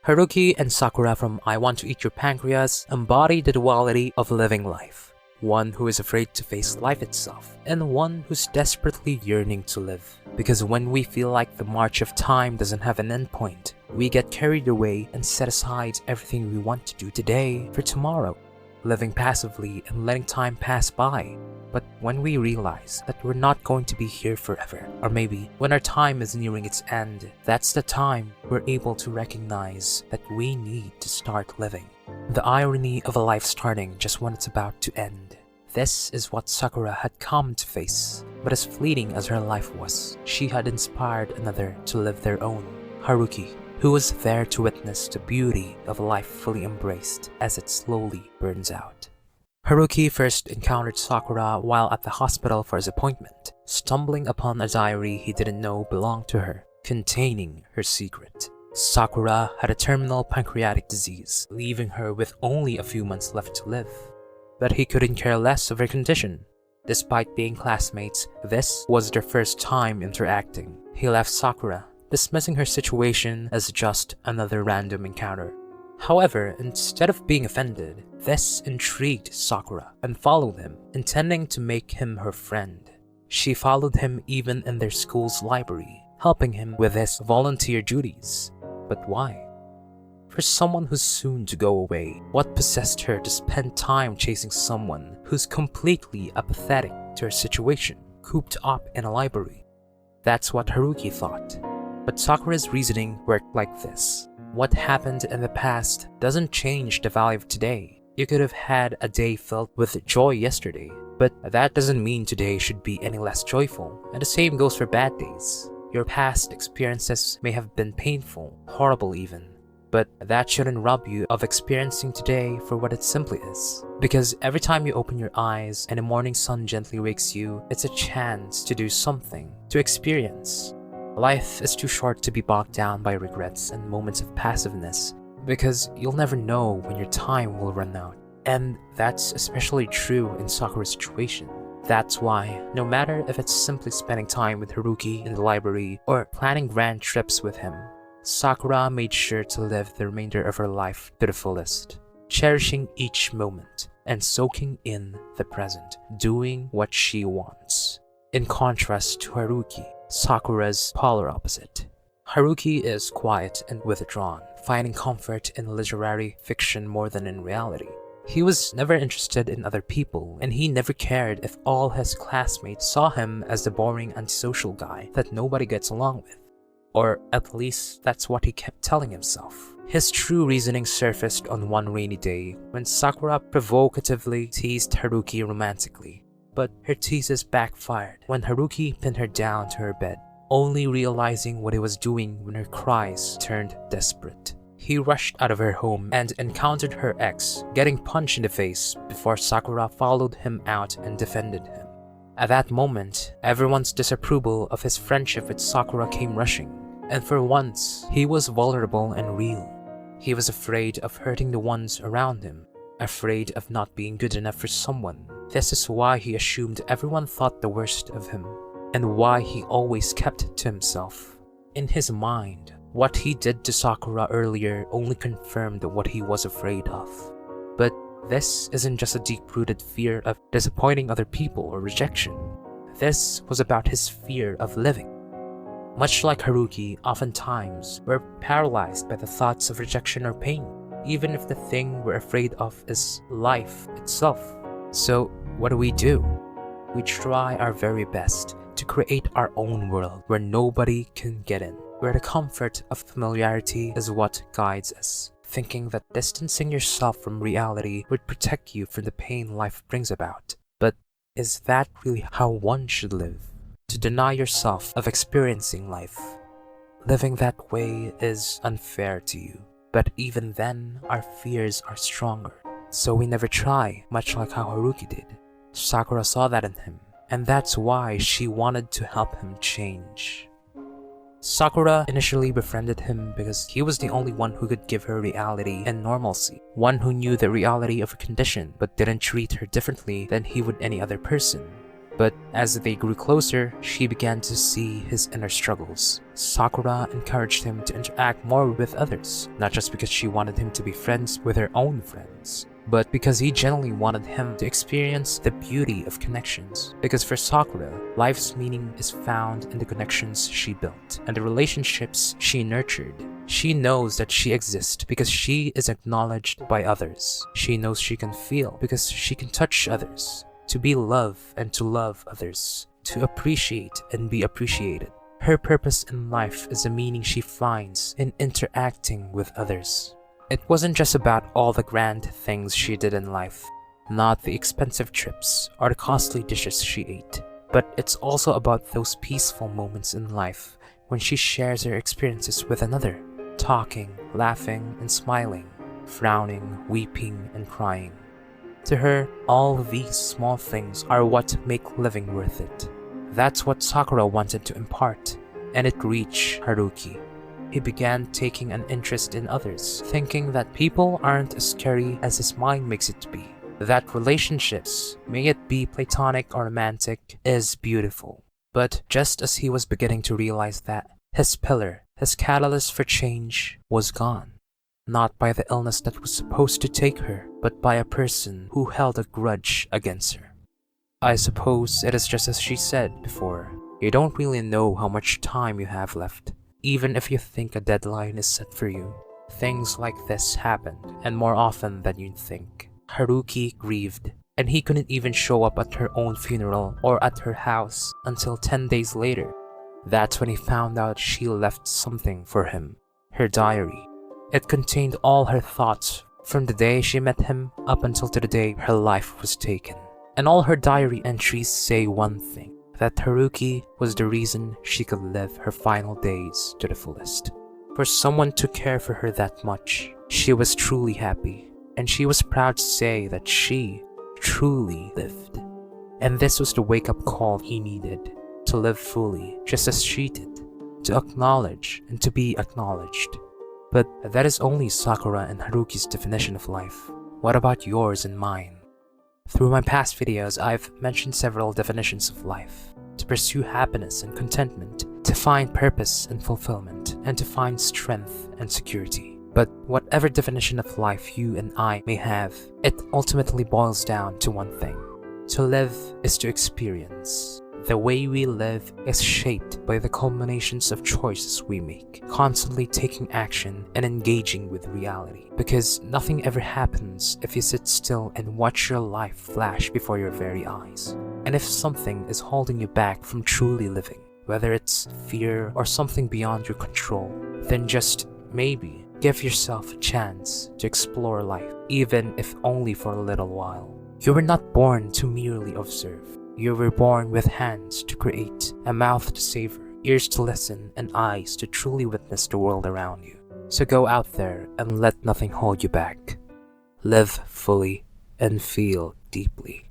Haruki and Sakura from I Want to Eat Your Pancreas embody the duality of living life. One who is afraid to face life itself, and one who's desperately yearning to live. Because when we feel like the march of time doesn't have an endpoint, we get carried away and set aside everything we want to do today for tomorrow, living passively and letting time pass by. But when we realize that we're not going to be here forever, or maybe when our time is nearing its end, that's the time we're able to recognize that we need to start living. The irony of a life starting just when it's about to end. This is what Sakura had come to face. But as fleeting as her life was, she had inspired another to live their own, Haruki, who was there to witness the beauty of a life fully embraced as it slowly burns out. Haruki first encountered Sakura while at the hospital for his appointment, stumbling upon a diary he didn't know belonged to her, containing her secret. Sakura had a terminal pancreatic disease, leaving her with only a few months left to live. But he couldn't care less of her condition. Despite being classmates, this was their first time interacting. He left Sakura, dismissing her situation as just another random encounter. However, instead of being offended, this intrigued Sakura and followed him, intending to make him her friend. She followed him even in their school's library, helping him with his volunteer duties. But why? For someone who's soon to go away, what possessed her to spend time chasing someone who's completely apathetic to her situation, cooped up in a library? That's what Haruki thought. But Sakura's reasoning worked like this. What happened in the past doesn't change the value of today. You could have had a day filled with joy yesterday, but that doesn't mean today should be any less joyful, and the same goes for bad days. Your past experiences may have been painful, horrible even, but that shouldn't rob you of experiencing today for what it simply is. Because every time you open your eyes and the morning sun gently wakes you, it's a chance to do something, to experience. Life is too short to be bogged down by regrets and moments of passiveness, because you'll never know when your time will run out. And that's especially true in Sakura's situation. That's why, no matter if it's simply spending time with Haruki in the library or planning grand trips with him, Sakura made sure to live the remainder of her life to the fullest, cherishing each moment and soaking in the present, doing what she wants. In contrast to Haruki, Sakura's polar opposite. Haruki is quiet and withdrawn, finding comfort in literary fiction more than in reality. He was never interested in other people, and he never cared if all his classmates saw him as the boring antisocial guy that nobody gets along with. Or at least that's what he kept telling himself. His true reasoning surfaced on one rainy day when Sakura provocatively teased Haruki romantically. But her teases backfired when Haruki pinned her down to her bed, only realizing what he was doing when her cries turned desperate. He rushed out of her home and encountered her ex, getting punched in the face before Sakura followed him out and defended him. At that moment, everyone's disapproval of his friendship with Sakura came rushing, and for once, he was vulnerable and real. He was afraid of hurting the ones around him, afraid of not being good enough for someone. This is why he assumed everyone thought the worst of him, and why he always kept to himself. In his mind, what he did to Sakura earlier only confirmed what he was afraid of. But this isn't just a deep-rooted fear of disappointing other people or rejection. This was about his fear of living. Much like Haruki, oftentimes we're paralyzed by the thoughts of rejection or pain, even if the thing we're afraid of is life itself. So what do? We try our very best to create our own world where nobody can get in, where the comfort of familiarity is what guides us, thinking that distancing yourself from reality would protect you from the pain life brings about. But is that really how one should live? To deny yourself of experiencing life? Living that way is unfair to you. But even then, our fears are stronger. So we never try, much like how Haruki did. Sakura saw that in him, and that's why she wanted to help him change. Sakura initially befriended him because he was the only one who could give her reality and normalcy, one who knew the reality of her condition but didn't treat her differently than he would any other person. But as they grew closer, she began to see his inner struggles. Sakura encouraged him to interact more with others, not just because she wanted him to be friends with her own friends, but because he genuinely wanted him to experience the beauty of connections. Because for Sakura, life's meaning is found in the connections she built and the relationships she nurtured. She knows that she exists because she is acknowledged by others. She knows she can feel because she can touch others. To be loved and to love others. To appreciate and be appreciated. Her purpose in life is the meaning she finds in interacting with others. It wasn't just about all the grand things she did in life, not the expensive trips or the costly dishes she ate, but it's also about those peaceful moments in life when she shares her experiences with another, talking, laughing, and smiling, frowning, weeping, and crying. To her, all these small things are what make living worth it. That's what Sakura wanted to impart, and it reached Haruki. He began taking an interest in others, thinking that people aren't as scary as his mind makes it to be. That relationships, may it be platonic or romantic, is beautiful. But just as he was beginning to realize that, his pillar, his catalyst for change, was gone. Not by the illness that was supposed to take her, but by a person who held a grudge against her. I suppose it is just as she said before, you don't really know how much time you have left. Even if you think a deadline is set for you, things like this happened, and more often than you'd think. Haruki grieved, and he couldn't even show up at her own funeral or at her house until 10 days later. That's when he found out she left something for him, her diary. It contained all her thoughts from the day she met him up until to the day her life was taken. And all her diary entries say one thing, that Haruki was the reason she could live her final days to the fullest. For someone to care for her that much, she was truly happy, and she was proud to say that she truly lived. And this was the wake-up call he needed, to live fully, just as she did, to acknowledge and to be acknowledged. But that is only Sakura and Haruki's definition of life. What about yours and mine? Through my past videos, I've mentioned several definitions of life. To pursue happiness and contentment, to find purpose and fulfillment, and to find strength and security. But whatever definition of life you and I may have, it ultimately boils down to one thing. To live is to experience. The way we live is shaped by the culminations of choices we make, constantly taking action and engaging with reality. Because nothing ever happens if you sit still and watch your life flash before your very eyes. And if something is holding you back from truly living, whether it's fear or something beyond your control, then just maybe give yourself a chance to explore life, even if only for a little while. You were not born to merely observe. You were born with hands to create, a mouth to savor, ears to listen, and eyes to truly witness the world around you. So go out there and let nothing hold you back. Live fully and feel deeply.